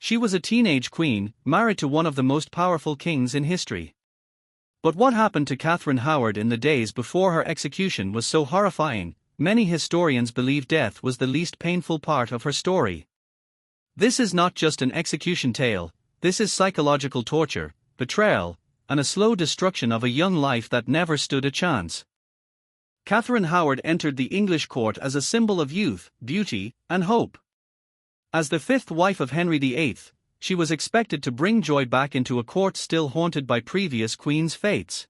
She was a teenage queen, married to one of the most powerful kings in history. But what happened to Catherine Howard in the days before her execution was so horrifying. Many historians believe death was the least painful part of her story. This is not just an execution tale, this is psychological torture, betrayal, and a slow destruction of a young life that never stood a chance. Catherine Howard entered the English court as a symbol of youth, beauty, and hope. As the fifth wife of Henry VIII, she was expected to bring joy back into a court still haunted by previous queens' fates.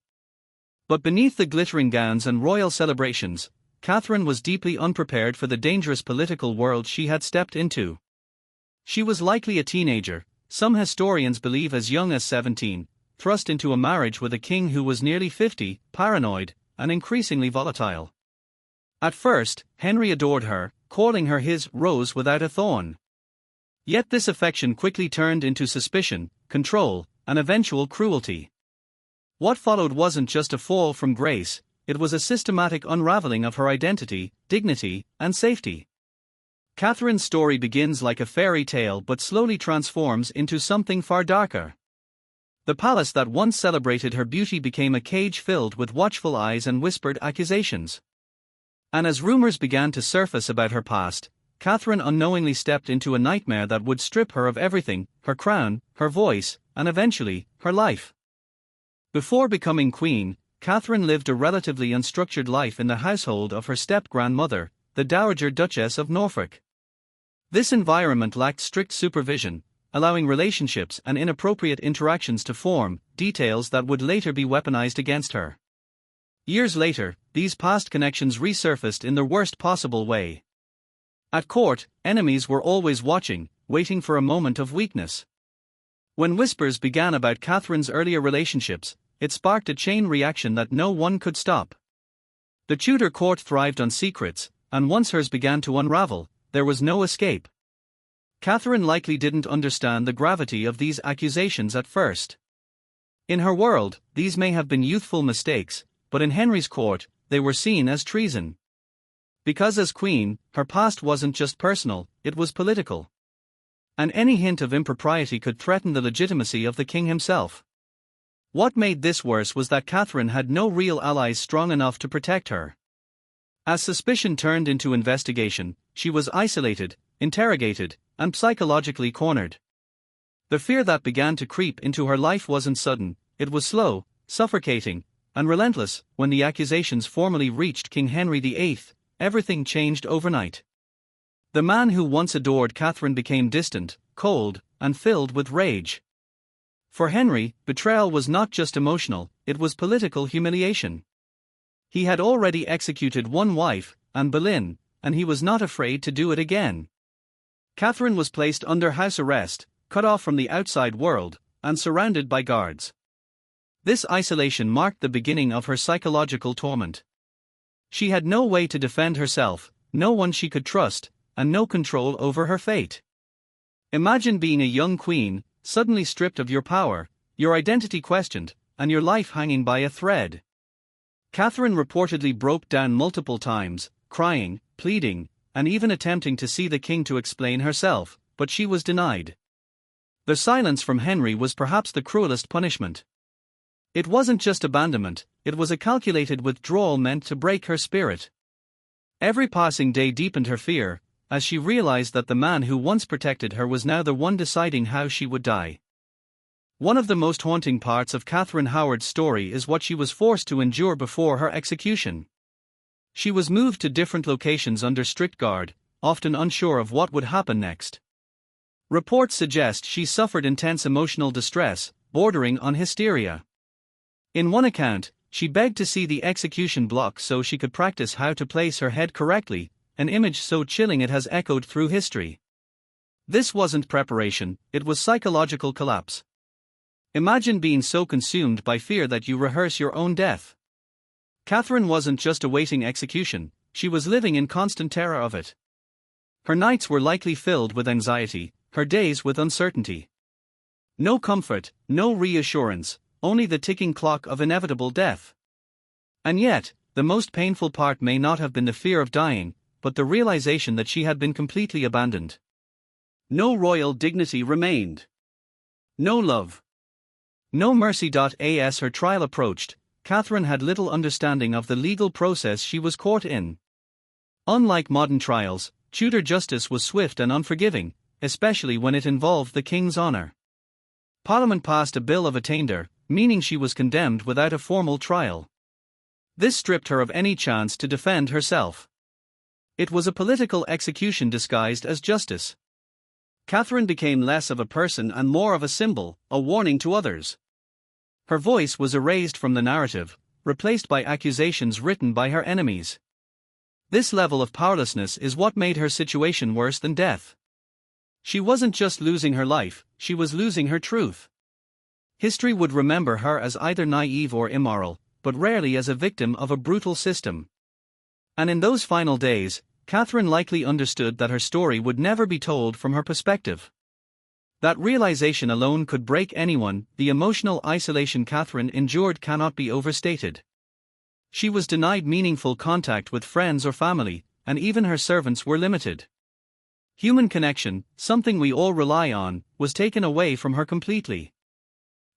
But beneath the glittering gowns and royal celebrations, Catherine was deeply unprepared for the dangerous political world she had stepped into. She was likely a teenager, some historians believe as young as 17, thrust into a marriage with a king who was nearly 50, paranoid, and increasingly volatile. At first, Henry adored her, calling her his rose without a thorn. Yet this affection quickly turned into suspicion, control, and eventual cruelty. What followed wasn't just a fall from grace, it was a systematic unraveling of her identity, dignity, and safety. Catherine's story begins like a fairy tale but slowly transforms into something far darker. The palace that once celebrated her beauty became a cage filled with watchful eyes and whispered accusations. And as rumors began to surface about her past, Catherine unknowingly stepped into a nightmare that would strip her of everything: her crown, her voice, and eventually, her life. Before becoming queen, Catherine lived a relatively unstructured life in the household of her step-grandmother, the Dowager Duchess of Norfolk. This environment lacked strict supervision, allowing relationships and inappropriate interactions to form, details that would later be weaponized against her. Years later, these past connections resurfaced in the worst possible way. At court, enemies were always watching, waiting for a moment of weakness. When whispers began about Catherine's earlier relationships, it sparked a chain reaction that no one could stop. The Tudor court thrived on secrets, and once hers began to unravel, there was no escape. Catherine likely didn't understand the gravity of these accusations at first. In her world, these may have been youthful mistakes, but in Henry's court, they were seen as treason. Because as queen, her past wasn't just personal, it was political. And any hint of impropriety could threaten the legitimacy of the king himself. What made this worse was that Catherine had no real allies strong enough to protect her. As suspicion turned into investigation, she was isolated, interrogated, and psychologically cornered. The fear that began to creep into her life wasn't sudden, it was slow, suffocating, and relentless. When the accusations formally reached King Henry VIII, everything changed overnight. The man who once adored Catherine became distant, cold, and filled with rage. For Henry, betrayal was not just emotional, it was political humiliation. He had already executed one wife, Anne Boleyn, and he was not afraid to do it again. Catherine was placed under house arrest, cut off from the outside world, and surrounded by guards. This isolation marked the beginning of her psychological torment. She had no way to defend herself, no one she could trust, and no control over her fate. Imagine being a young queen, suddenly stripped of your power, your identity questioned, and your life hanging by a thread. Catherine reportedly broke down multiple times, crying, pleading, and even attempting to see the king to explain herself, but she was denied. The silence from Henry was perhaps the cruelest punishment. It wasn't just abandonment, it was a calculated withdrawal meant to break her spirit. Every passing day deepened her fear, as she realized that the man who once protected her was now the one deciding how she would die. One of the most haunting parts of Catherine Howard's story is what she was forced to endure before her execution. She was moved to different locations under strict guard, often unsure of what would happen next. Reports suggest she suffered intense emotional distress, bordering on hysteria. In one account, she begged to see the execution block so she could practice how to place her head correctly, an image so chilling it has echoed through history. This wasn't preparation, it was psychological collapse. Imagine being so consumed by fear that you rehearse your own death. Catherine wasn't just awaiting execution, she was living in constant terror of it. Her nights were likely filled with anxiety, her days with uncertainty. No comfort, no reassurance, only the ticking clock of inevitable death. And yet, the most painful part may not have been the fear of dying, but the realization that she had been completely abandoned. No royal dignity remained. No love. No mercy. As her trial approached, Catherine had little understanding of the legal process she was caught in. Unlike modern trials, Tudor justice was swift and unforgiving, especially when it involved the king's honor. Parliament passed a bill of attainder, meaning she was condemned without a formal trial. This stripped her of any chance to defend herself. It was a political execution disguised as justice. Catherine became less of a person and more of a symbol, a warning to others. Her voice was erased from the narrative, replaced by accusations written by her enemies. This level of powerlessness is what made her situation worse than death. She wasn't just losing her life, she was losing her truth. History would remember her as either naive or immoral, but rarely as a victim of a brutal system. And in those final days, Catherine likely understood that her story would never be told from her perspective. That realization alone could break anyone. The emotional isolation Catherine endured cannot be overstated. She was denied meaningful contact with friends or family, and even her servants were limited. Human connection, something we all rely on, was taken away from her completely.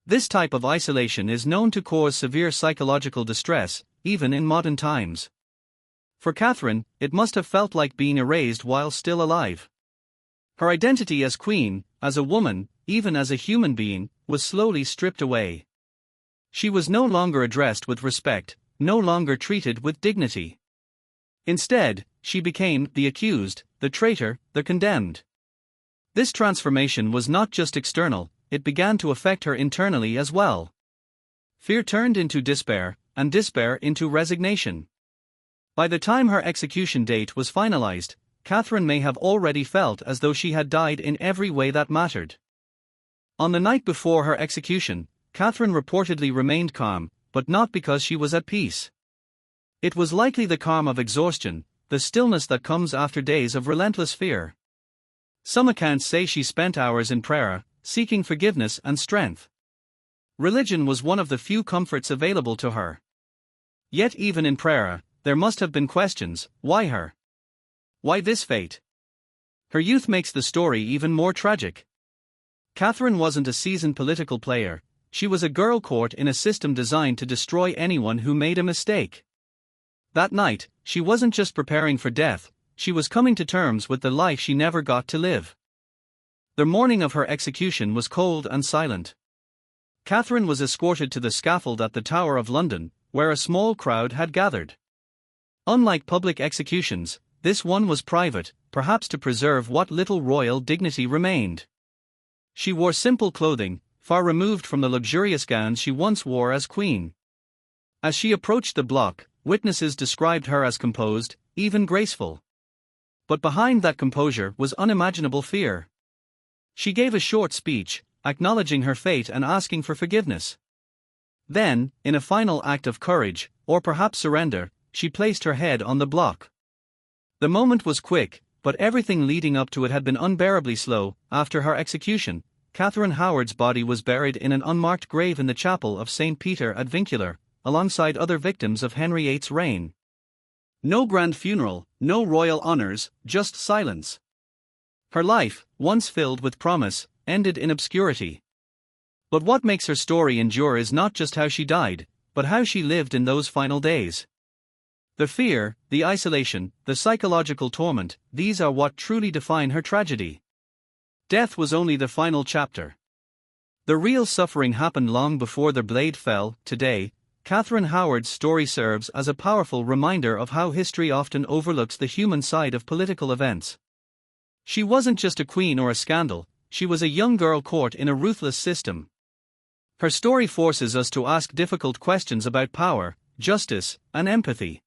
This type of isolation is known to cause severe psychological distress, even in modern times. For Catherine, it must have felt like being erased while still alive. Her identity as queen, as a woman, even as a human being, was slowly stripped away. She was no longer addressed with respect, no longer treated with dignity. Instead, she became the accused, the traitor, the condemned. This transformation was not just external, it began to affect her internally as well. Fear turned into despair, and despair into resignation. By the time her execution date was finalized, Catherine may have already felt as though she had died in every way that mattered. On the night before her execution, Catherine reportedly remained calm, but not because she was at peace. It was likely the calm of exhaustion, the stillness that comes after days of relentless fear. Some accounts say she spent hours in prayer, seeking forgiveness and strength. Religion was one of the few comforts available to her. Yet even in prayer, there must have been questions. Why her? Why this fate? Her youth makes the story even more tragic. Catherine wasn't a seasoned political player, she was a girl caught in a system designed to destroy anyone who made a mistake. That night, she wasn't just preparing for death, she was coming to terms with the life she never got to live. The morning of her execution was cold and silent. Catherine was escorted to the scaffold at the Tower of London, where a small crowd had gathered. Unlike public executions, this one was private, perhaps to preserve what little royal dignity remained. She wore simple clothing, far removed from the luxurious gowns she once wore as queen. As she approached the block, witnesses described her as composed, even graceful. But behind that composure was unimaginable fear. She gave a short speech, acknowledging her fate and asking for forgiveness. Then, in a final act of courage, or perhaps surrender, she placed her head on the block. The moment was quick, but everything leading up to it had been unbearably slow. After her execution, Catherine Howard's body was buried in an unmarked grave in the chapel of St. Peter ad Vincula, alongside other victims of Henry VIII's reign. No grand funeral, no royal honors, just silence. Her life, once filled with promise, ended in obscurity. But what makes her story endure is not just how she died, but how she lived in those final days. The fear, the isolation, the psychological torment, these are what truly define her tragedy. Death was only the final chapter. The real suffering happened long before the blade fell. Today, Catherine Howard's story serves as a powerful reminder of how history often overlooks the human side of political events. She wasn't just a queen or a scandal, she was a young girl caught in a ruthless system. Her story forces us to ask difficult questions about power, justice, and empathy.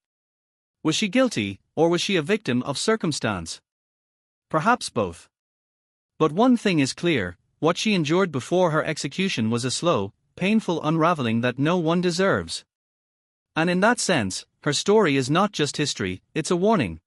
Was she guilty, or was she a victim of circumstance? Perhaps both. But one thing is clear, what she endured before her execution was a slow, painful unraveling that no one deserves. And in that sense, her story is not just history, it's a warning.